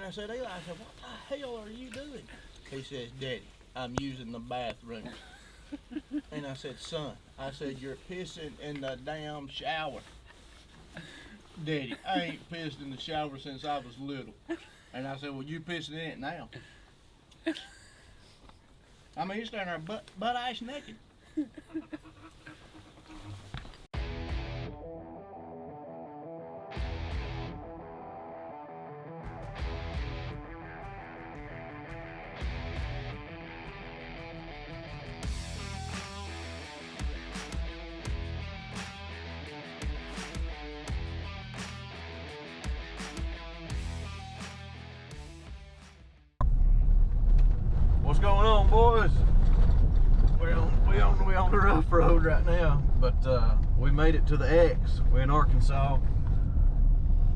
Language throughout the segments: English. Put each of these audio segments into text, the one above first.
I said, Eli, I said, what the hell are you doing? He says, Daddy, I'm using the bathroom. And I said, son, I said, you're pissing in the damn shower. Daddy, I ain't pissed in the shower since I was little. And I said, well, you pissing in it now. I mean, he's standing there butt ass naked. What's going on, boys? We on the rough road right now, but we made it to the X. We're in Arkansas.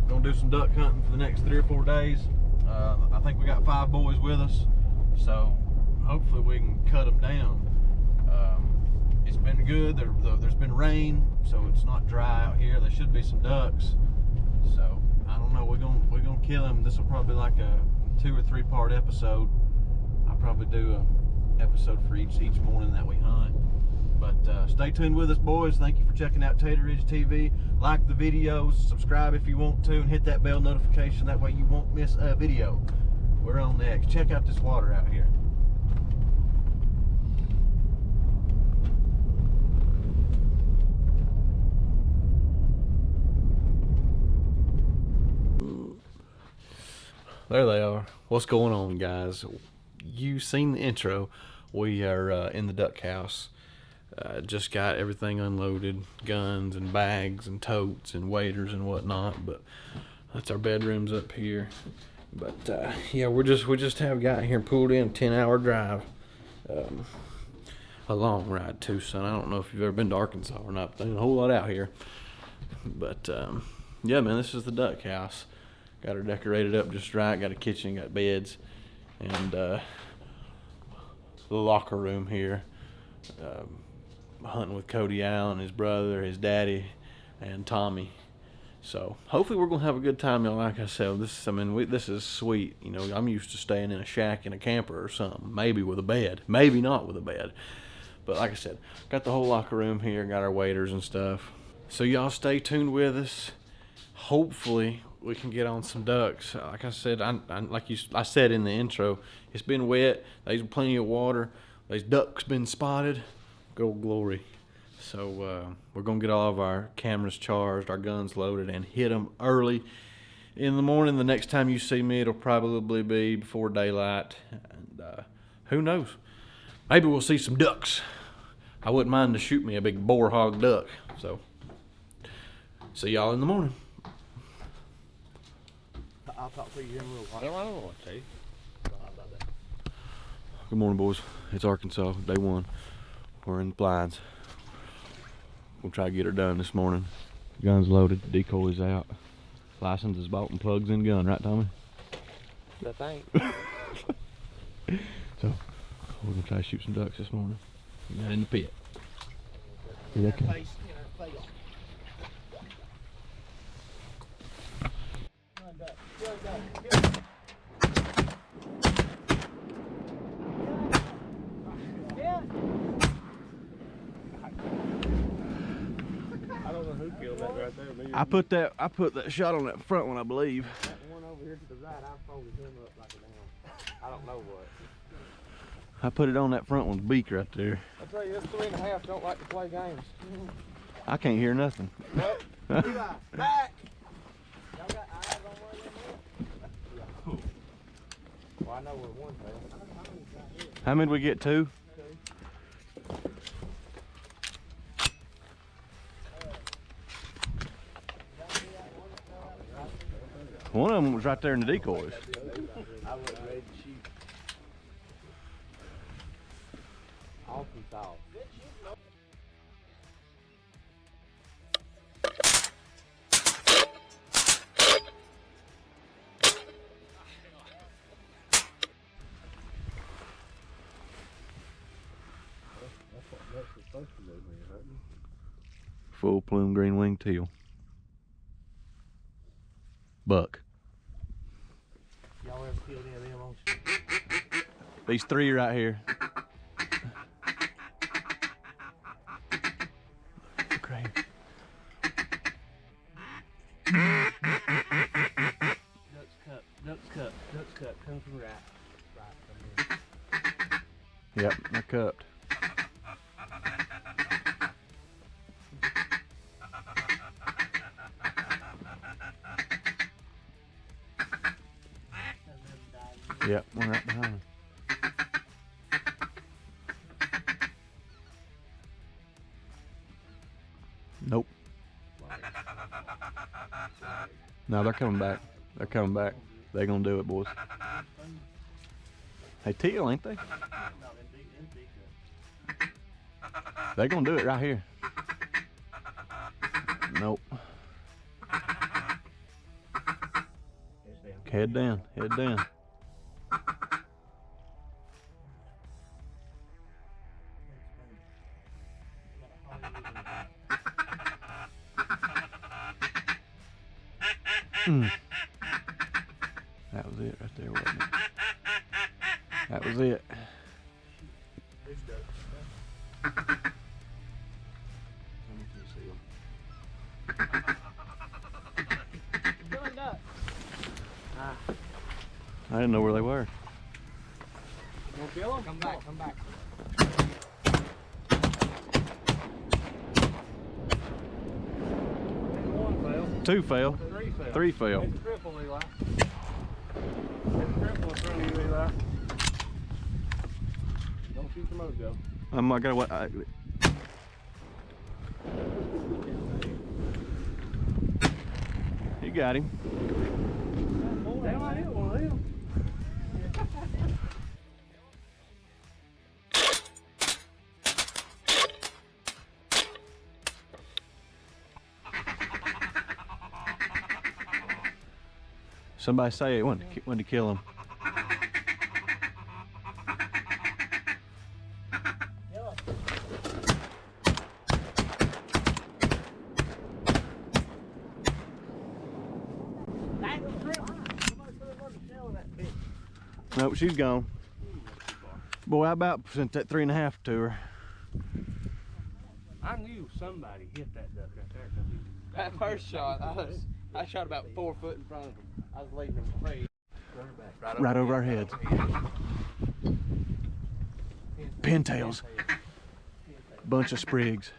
Gonna do some duck hunting for the next 3 or 4 days. I think we got 5 boys with us, so hopefully we can cut them down. It's been good. There's been rain, so it's not dry out here. There should be some ducks. So I don't know. We're gonna kill them. This will probably be like a 2 or 3 part episode. I'll probably do an episode for each morning that we hunt. But stay tuned with us, boys. Thank you for checking out Tater Ridge TV. Like the videos, subscribe if you want to, and hit that bell notification. That way you won't miss a video. We're on next. Check out this water out here. There they are. What's going on, guys? You've seen the intro. We are in the duck house. Just got everything unloaded, guns and bags and totes and waders and whatnot. But that's our bedrooms up here. But yeah, we just have got here and pulled in a 10-hour drive. A long ride too, son. I don't know if you've ever been to Arkansas or not. There's a whole lot out here. But yeah, man, this is the duck house. Got her decorated up just right. Got a kitchen, got beds, and the locker room here. Hunting with Cody Allen, his brother, his daddy, and Tommy. So hopefully we're gonna have a good time. You know, like I said, this is sweet. You know, I'm used to staying in a shack in a camper or something, maybe with a bed, maybe not with a bed. But like I said, got the whole locker room here. Got our waders and stuff. So y'all stay tuned with us. Hopefully we can get on some ducks. Like I said, I said in the intro, it's been wet. There's plenty of water. There's ducks been spotted. Go glory. So we're gonna get all of our cameras charged, our guns loaded, and hit them early in the morning. The next time you see me, it'll probably be before daylight. And who knows? Maybe we'll see some ducks. I wouldn't mind to shoot me a big boar hog duck. So see y'all in the morning. I'll talk to you in a little while. I don't know what to tell you. Good morning, boys. It's Arkansas, day 1. We're in the blinds. We'll try to get her done this morning. Guns loaded, decoys out. License is bought and plugs in gun, right, Tommy? That thing. So, we're gonna try to shoot some ducks this morning. In the pit. Here they come. I don't know who killed that right there. I put that shot on that front one, I believe. That one over here to the right, I folded him up like a damn. I don't know what. I put it on that front one's beak right there. I tell you, this 3.5 don't like to play games. I can't hear nothing. What? Eli, back! Y'all got eyes on where they're at? Well, I know where one fell. How many did we get? 2? One of them was right there in the decoys. I wasn't ready to shoot. Awesome thought. Full plume green winged teal. Buck. Y'all never killed any of them on shit. These three right here. Okay. Duck's cup, comes from right. Right from here. Yep, they're cupped. Yep, one right behind him. Nope. No, they're coming back. They're coming back. They're gonna do it, boys. Hey, teal, ain't they? They're gonna do it right here. Nope. Head down, head down. That was it right there, wasn't it? That was it. I didn't know where they were. You wanna kill them? Come back, come back. One fell. Two fell. Three fell. Three fell. It's a triple, Eli. It's a triple in front of you, Eli. Don't shoot the mojo. I'm not gonna what. You got him. Damn, I hit one of them. Somebody say it when to kill him. Nope, she's gone. Boy, I about sent that 3.5 to her. I knew somebody hit that duck right there. That first shot, I shot about 4 foot in front of him. I was leaving him free. Right over our heads. Pintails. Bunch of sprigs.